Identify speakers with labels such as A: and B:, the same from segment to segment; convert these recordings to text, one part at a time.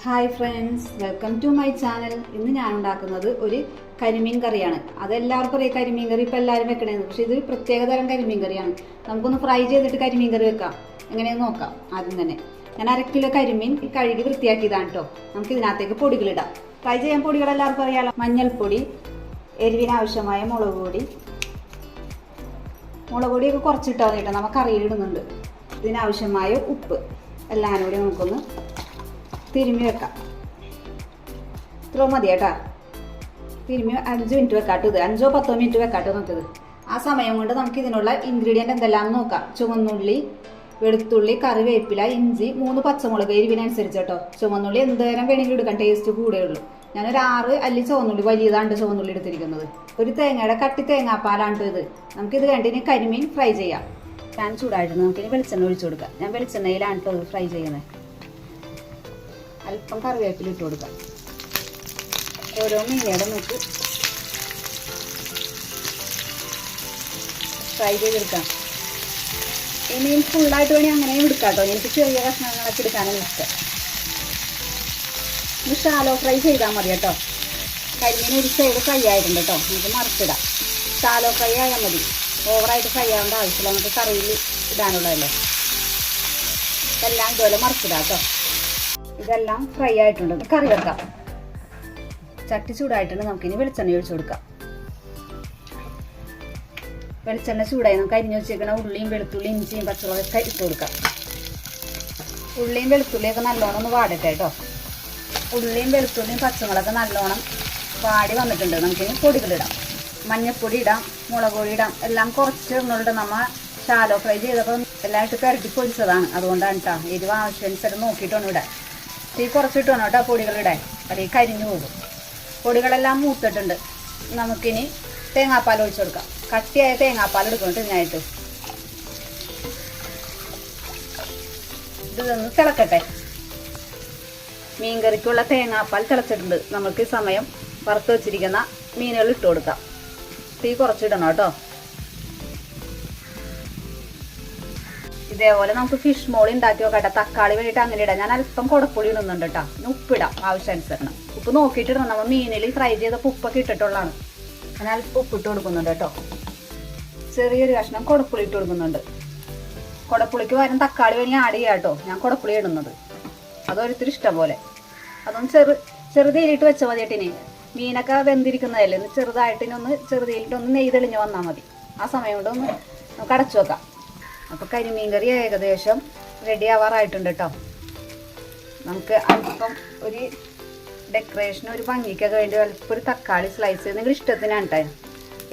A: Hi friends, welcome to my channel. ഇന്ന് ഞാൻ ഉണ്ടാക്കുന്നത് ഒരു കരിമീൻ കറിയാണ്. അതെല്ലാവർക്കും അറിയാം, കരിമീൻ കറി ഇപ്പോൾ എല്ലാവരും വെക്കണേന്ന്. പക്ഷേ ഇത് പ്രത്യേകതരം കരിമീൻ കറിയാണ്. നമുക്കൊന്ന് ഫ്രൈ ചെയ്തിട്ട് കരിമീൻ കറി വെക്കാം. എങ്ങനെയെന്ന് നോക്കാം. ആദ്യം തന്നെ ഞാൻ 1/2 കിലോ കരിമീൻ കഴുകി വൃത്തിയാക്കിയതാണ് കേട്ടോ. നമുക്ക് ഇതിനകത്തേക്ക് പൊടികളിടാം. ഫ്രൈ ചെയ്യാൻ പൊടികൾ എല്ലാവർക്കും അറിയാമല്ലോ. മഞ്ഞൾപ്പൊടി, എരിവിനാവശ്യമായ മുളക് പൊടിയൊക്കെ കുറച്ചിട്ടാൽ മതി കേട്ടോ. നമുക്ക് കറിയിലിടുന്നുണ്ട്. ഇതിനാവശ്യമായ ഉപ്പ് എല്ലാം കൂടി നമുക്കൊന്ന് തിരുമ്മി വെക്കാം. ഇത്ര മതി കേട്ടാ. തിരുമ്മി 5 മിനിറ്റ് വെക്കാട്ടോ. ഇത് 5-10 മിനിറ്റ് വെക്കാട്ടോ നോക്കിയത്. ആ സമയം കൊണ്ട് നമുക്ക് ഇതിനുള്ള ഇൻഗ്രീഡിയൻറ്റ് എന്തെല്ലാം നോക്കാം. ചുവന്നുള്ളി, വെളുത്തുള്ളി, കറിവേപ്പില, ഇഞ്ചി, 3 പച്ചമുളക് എരിവിനനുസരിച്ച് കേട്ടോ. ചുവന്നുള്ളി എന്തേരം വേണമെങ്കിലും എടുക്കാം, ടേസ്റ്റ് കൂടുകയുള്ളൂ. ഞാനൊരു 6 അല്ലി ചുവന്നുള്ളി, വലിയതാണ് ചുവന്നുള്ളി എടുത്തിരിക്കുന്നത്. ഒരു തേങ്ങയുടെ കട്ടി തേങ്ങാപ്പാലാണ് കേട്ടോ ഇത്. നമുക്കിത് കണ്ടിന് കരിമീൻ ഫ്രൈ ചെയ്യാം. പാൻ ചൂടായിട്ട് നമുക്കിനി വെളിച്ചെണ്ണ ഒഴിച്ചു കൊടുക്കാം. ഞാൻ വെളിച്ചെണ്ണയിലാണ് കേട്ടോ ഫ്രൈ ചെയ്യുന്നത്. അല്പം കറിവേപ്പില ഇട്ട് കൊടുക്കാം. ഓരോ മീനയുടെ നോക്ക് ഫ്രൈ ചെയ്തെടുക്കാം. ഈ മീൻ ഫുള്ളായിട്ട് വേണമെങ്കിൽ അങ്ങനെയും എടുക്കാം കേട്ടോ. എനിക്ക് ചെറിയ കഷ്ണങ്ങളൊക്കെ എടുക്കാനാണ് ഇഷ്ടം. ഇത് ഷാലോ ഫ്രൈ ചെയ്താൽ മതി കേട്ടോ. കരിമീൻ ഒരു സൈഡ് ഫ്രൈ ആയിട്ടുണ്ട് കേട്ടോ. നമുക്ക് മറിച്ചിടാം. ഷാലോ ഫ്രൈ ആയാൽ മതി. ഓവറായിട്ട് ഫ്രൈ ആവേണ്ട ആവശ്യമില്ല. നമുക്ക് കറിയിൽ ഇടാനുള്ളതല്ലേ. ഇതെല്ലാം ഇതുപോലെ മറിച്ചിടാം കേട്ടോ. ഇതെല്ലാം ഫ്രൈ ആയിട്ടുണ്ട്. കറി വെക്കാം. ചട്ടി ചൂടായിട്ടുണ്ട്. നമുക്കിനി വെളിച്ചെണ്ണ ഒഴിച്ചു കൊടുക്കാം. വെളിച്ചെണ്ണ ചൂടായി നമുക്ക് അരിഞ്ഞു വെച്ചേക്കണ ഉള്ളിയും വെളുത്തുള്ളിയും ഇഞ്ചിയും പച്ചമുളകൊക്കെ ഇട്ട് കൊടുക്കാം. ഉള്ളിയും വെളുത്തുള്ളിയൊക്കെ നല്ലോണം ഒന്ന് വാടട്ടെ കേട്ടോ. ഉള്ളിയും വെളുത്തുള്ളിയും പച്ചമുളകൊക്കെ നല്ലോണം വാടി വന്നിട്ടുണ്ട്. നമുക്കിനി പൊടികളിടാം. മഞ്ഞൾപ്പൊടി ഇടാം, മുളക് പൊടി ഇടാം. എല്ലാം കുറച്ച് ഇടുന്നുണ്ട്. നമ്മൾ ഷാലോ ഫ്രൈ ചെയ്തപ്പോൾ എല്ലാം ഇട്ട് പെരട്ടി പൊടിച്ചതാണ്. അതുകൊണ്ടാണ് കേട്ടോ. എരിവ് ആവശ്യമനുസരിച്ച് നോക്കിയിട്ടാണ് ഇടാൻ. തീ കുറച്ചിട്ടാണ് കേട്ടോ പൊടികളിടാൻ, അല്ലെങ്കിൽ കരിഞ്ഞു പോകും. പൊടികളെല്ലാം മൂത്തിട്ടുണ്ട്. നമുക്കിനി തേങ്ങാപ്പാൽ ഒഴിച്ചു കൊടുക്കാം. കട്ടിയായ തേങ്ങാപ്പാൽ എടുക്കണം ഇതിനായിട്ട്. ഇതൊന്ന് തിളക്കട്ടെ. മീൻകറിക്കുള്ള തേങ്ങാപ്പാൽ തിളച്ചിട്ടുണ്ട്. നമുക്ക് ഈ സമയം വറുത്ത് വെച്ചിരിക്കുന്ന മീനുകൾ ഇട്ട് കൊടുക്കാം. തീ കുറച്ചിടണം കേട്ടോ. ഇതേപോലെ നമുക്ക് ഫിഷ് മോളി ഉണ്ടാക്കി നോക്കട്ടെ. തക്കാളി വേണ്ടിയിട്ട് അങ്ങനെ ഇടാം. ഞാൻ അല്പം കുടപ്പുളി ഇടുന്നുണ്ട് കേട്ടോ. ഉപ്പിടാം ആവശ്യാനുസരണം. ഉപ്പ് നോക്കിയിട്ടിടണം. നമ്മൾ മീനിൽ ഫ്രൈ ചെയ്തപ്പോൾ ഉപ്പൊക്കെ ഇട്ടിട്ടുള്ളതാണ്. ഞാൻ അല്പം ഉപ്പിട്ട് കൊടുക്കുന്നുണ്ട് കേട്ടോ. ചെറിയൊരു കഷ്ണം കുടപ്പുളി ഇട്ട് കൊടുക്കുന്നുണ്ട്. കുടപ്പുളിക്ക് പകരം തക്കാളി വേണമെങ്കിൽ ആഡ് ചെയ്യാം കേട്ടോ. ഞാൻ കുടപ്പുളി ഇടുന്നത് അതൊരിത്തിരി ഇഷ്ടം പോലെ. അതൊന്ന് ചെറുതീലിട്ട് വെച്ചാൽ മതി കേട്ടിനി. മീനൊക്കെ വെന്തിരിക്കുന്നതല്ലേ. ചെറുതായിട്ടിനൊന്ന് ചെറുതീലിട്ടൊന്ന് നെയ്തെളിഞ്ഞ് വന്നാൽ മതി. ആ സമയം കൊണ്ട് ഒന്ന് നമുക്ക് അടച്ചു വെക്കാം. അപ്പോൾ കരിമീൻ കറി ഏകദേശം റെഡി ആവാറായിട്ടുണ്ട് കേട്ടോ. നമുക്ക് അല്പം ഒരു ഡെക്കറേഷന് ഒരു ഭംഗിക്കൊക്കെ വേണ്ടി അല്പം ഒരു തക്കാളി സ്ലൈസ് നിങ്ങളുടെ ഇഷ്ടത്തിനാണ് കേട്ടോ.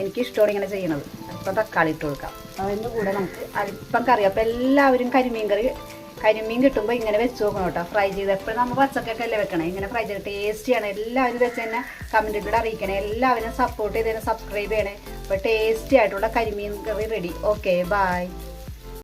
A: എനിക്ക് ഇഷ്ടമാണ് ഇങ്ങനെ ചെയ്യുന്നത്. അല്പം തക്കാളി ഇട്ട് കൊടുക്കാം. അതിൻ്റെ കൂടെ നമുക്ക് അല്പം കറി. അപ്പോൾ എല്ലാവരും കരിമീൻ കിട്ടുമ്പോൾ ഇങ്ങനെ വെച്ച് നോക്കണം കേട്ടോ. ഫ്രൈ ചെയ്ത് എപ്പോഴും നമ്മൾ പച്ചക്കൊക്കെ അല്ലേ വെക്കണം. ഇങ്ങനെ ഫ്രൈ ചെയ്ത് ടേസ്റ്റിയാണ്. എല്ലാവരും വെച്ച് തന്നെ കമൻറ്റിലൂടെ അറിയിക്കണേ. എല്ലാവരും സപ്പോർട്ട് ചെയ്തതിനെ സബ്സ്ക്രൈബ് ചെയ്യണേ. അപ്പോൾ ടേസ്റ്റി ആയിട്ടുള്ള കരിമീൻ കറി റെഡി. Okay, by.